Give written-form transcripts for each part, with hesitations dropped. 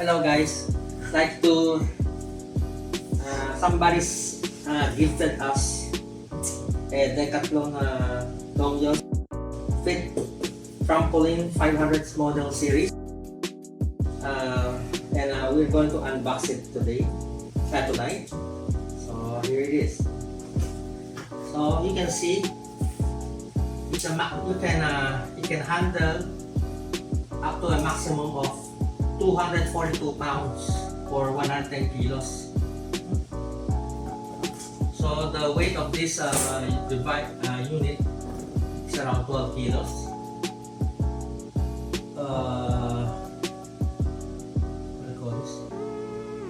Hello guys, like to somebody's gifted us a Decathlon Domyos FitTrampoline500 model series, and we're going to unbox it tonight. So here it is. So you can see it's a you can handle up to a maximum of 242 pounds or 110 kilos. So the weight of this unit is around 12 kilos. What do you call this?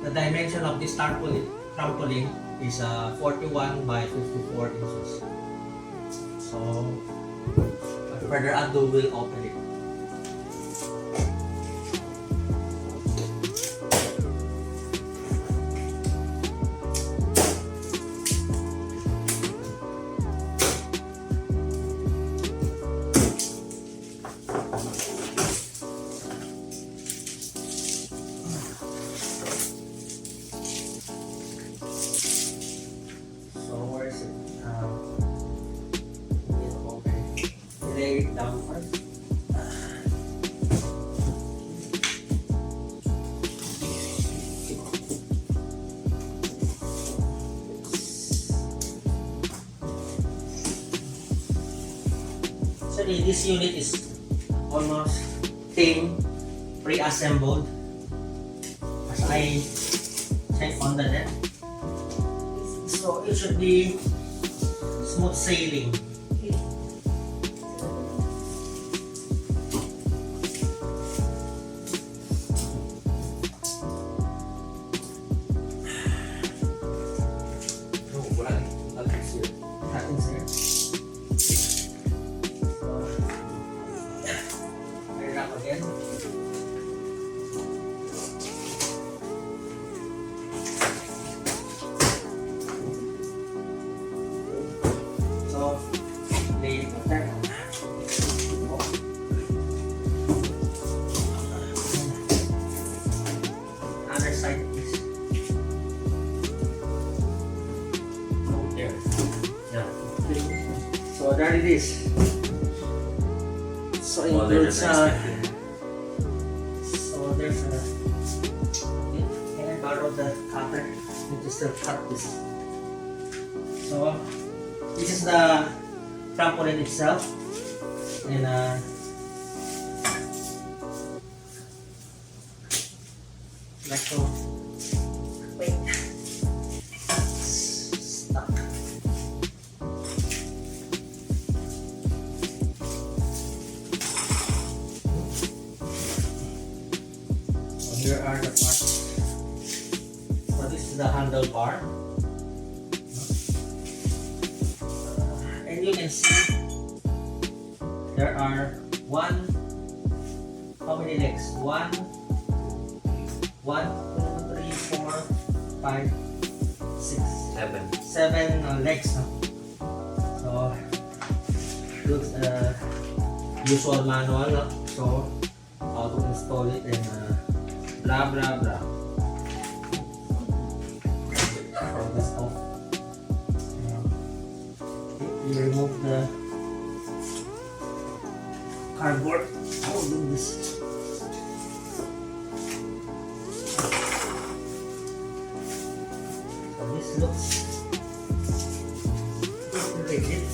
The dimension of this trampoline is 41 by 54 inches. So further ado, we'll open it. Lay it down first. Actually, this unit is almost came pre-assembled as I check on the net. So it should be smooth sailing. Other side is there. Yeah. So there it is. So includes so there's a can I borrow the cutter? It is still cut this. So this is the trampoline itself, and like so. Wait. Stuck. So here are the parts. So this is the handlebar. And you can see there are how many legs? 1, 2, 3, 4, 5, 6, 7 legs. So looks usual manual. So how to install it and blah blah blah. From this off. You remove the cardboard holding this. So this looks rigid.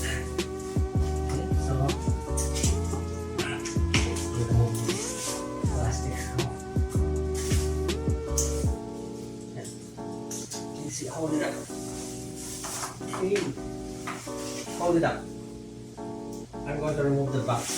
Okay, so you remove this plastic. You see, hold it up. Okay. Hold it up. I'm going to remove the box.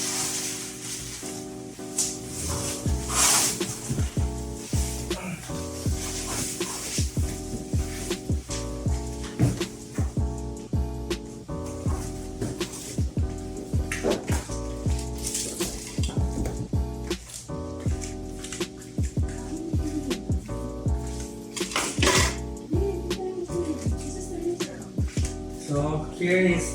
So here is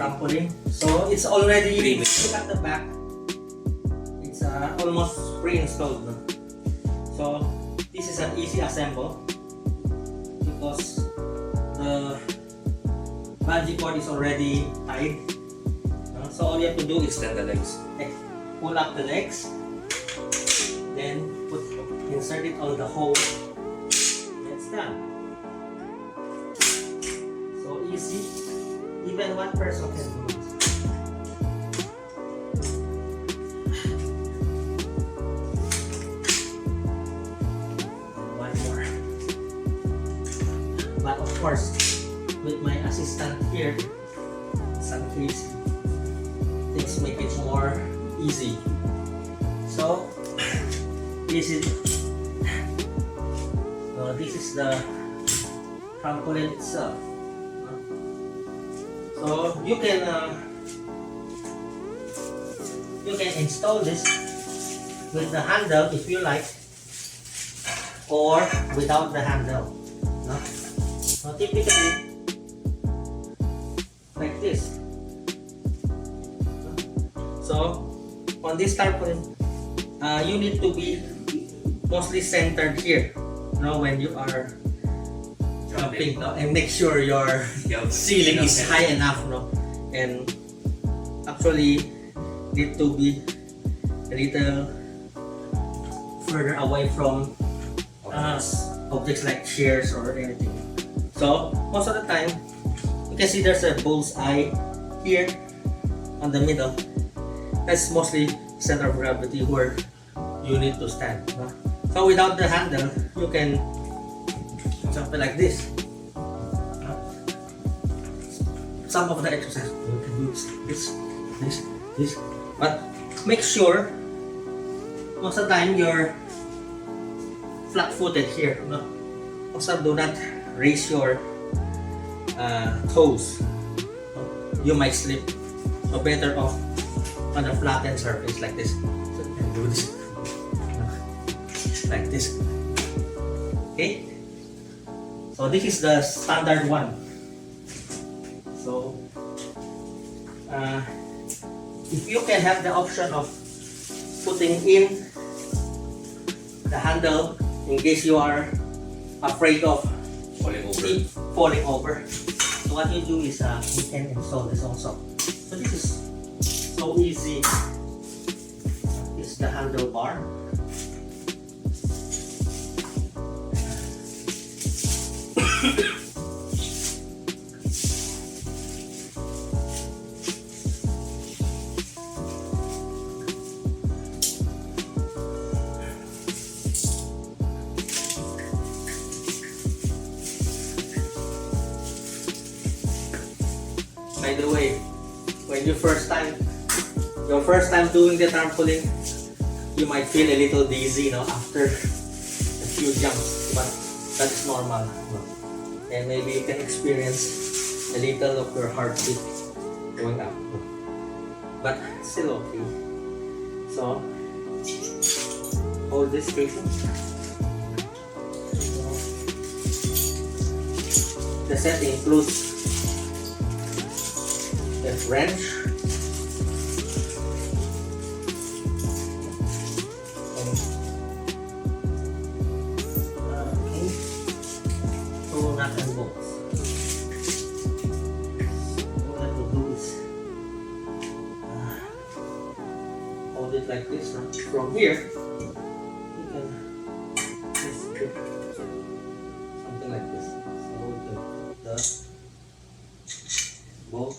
trampoline. So it's already, look at the back. It's almost pre-installed. No? So this is an easy assemble because the bungee cord is already tied. So all you have to do is extend the legs. Pull up the legs, then insert it on the hole. It's done. So easy. Even one person can do it. One more. But of course, with my assistant here, some case things make it more easy. So this is the trampoline itself. So you can install this with the handle if you like, or without the handle. No? So typically like this. So on this trampoline, you need to be mostly centered here. When you are jumping, and make sure your ceiling is high enough, and actually need to be a little further away from objects like chairs or anything. So most of the time, you can see there's a bullseye here on the middle. That's mostly center of gravity where you need to stand. So without the handle, you can jump like this. Some of the exercises you can do this, but make sure most of the time you're flat-footed here. Also, do not raise your toes. You might slip. So better off on a flattened surface like this. So you can do this like this. Okay. So this is the standard one. So if you can have the option of putting in the handle in case you are afraid of falling over. So what you do is you can install this also. So this is so easy. This is the handlebar. By the way, when your first time doing the trampoline, you might feel a little dizzy, after a few jumps, but that's normal. And maybe you can experience a little of your heartbeat going up, but still okay. So hold this casing. The set includes the wrench, two nuts and bolts. All I have to do is hold it like this. From here, you can just grip something like this. So we can put the bolt.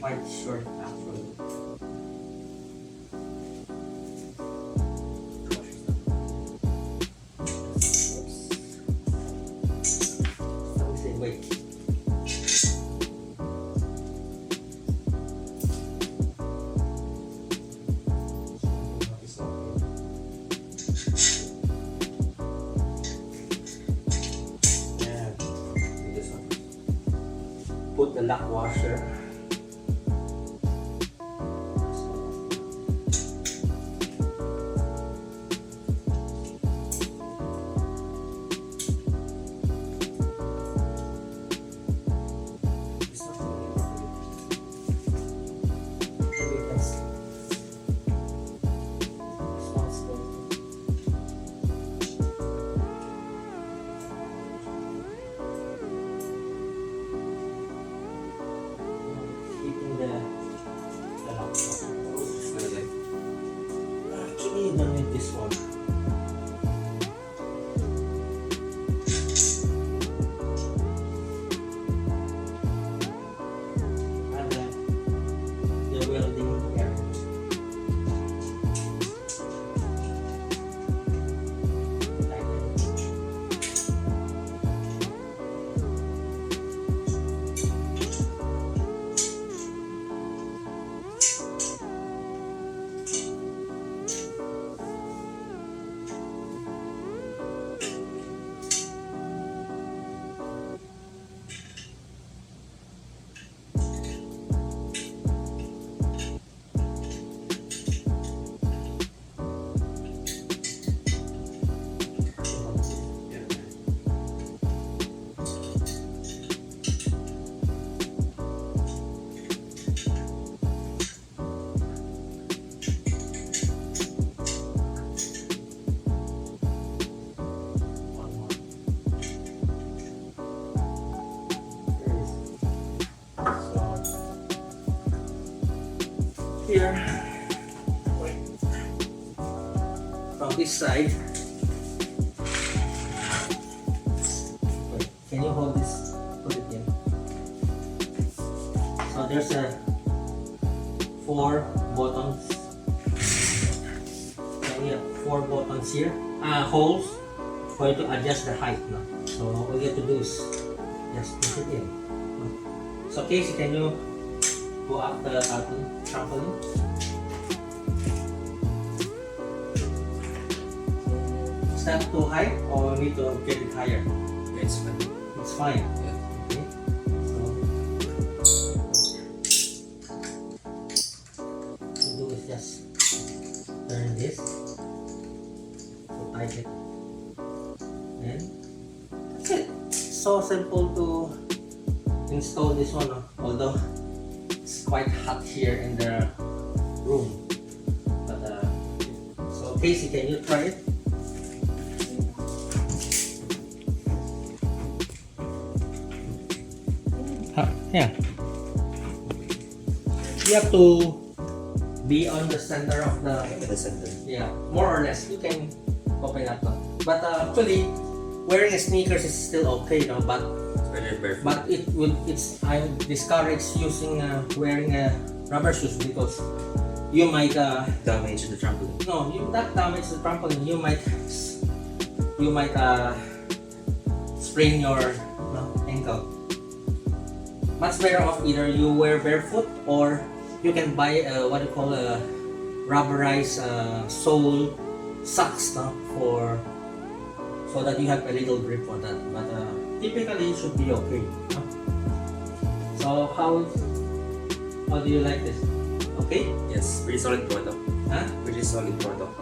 quite short actually. Let me see, wait. Put the lock washer. Actually, done with this one. And the welding here. Here, from this side, wait, can you hold this? Put it in. So there's a 4 buttons. So we have 4 buttons here, holes for you to adjust the height. No? So all you have to do is just push it in. So Casey, can you go up the trampoline? Is that too high or we need to get it higher? It's fine. It's fine. Yeah. Okay. So what you do is just turn this to tighten it. Then that's it. So simple to install this one, although it's quite hot here in the room. But so Casey, can you try it? Yeah. You have to be on the center of the center. yeah, more or less. You can open up, no? But actually, wearing a sneakers is still okay, no? But I would discourage using wearing rubber shoes because you might damage the trampoline. no, you not damage the trampoline. You might sprain your ankle. Much better off either you wear barefoot or you can buy what you call a rubberized sole socks, no? So that you have a little grip on that. But typically it should be okay. No? So how do you like this? Okay? Yes, pretty solid product. Huh? Pretty solid product.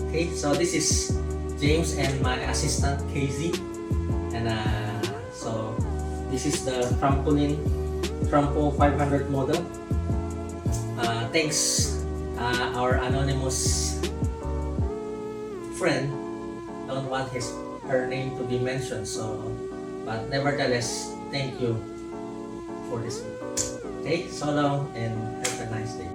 Okay, so this is James and my assistant Casey, and so this is the Trampoline FitTrampo500 model. Thanks our anonymous friend don't want her name to be mentioned, so but nevertheless thank you for this. Okay, so long and have a nice day.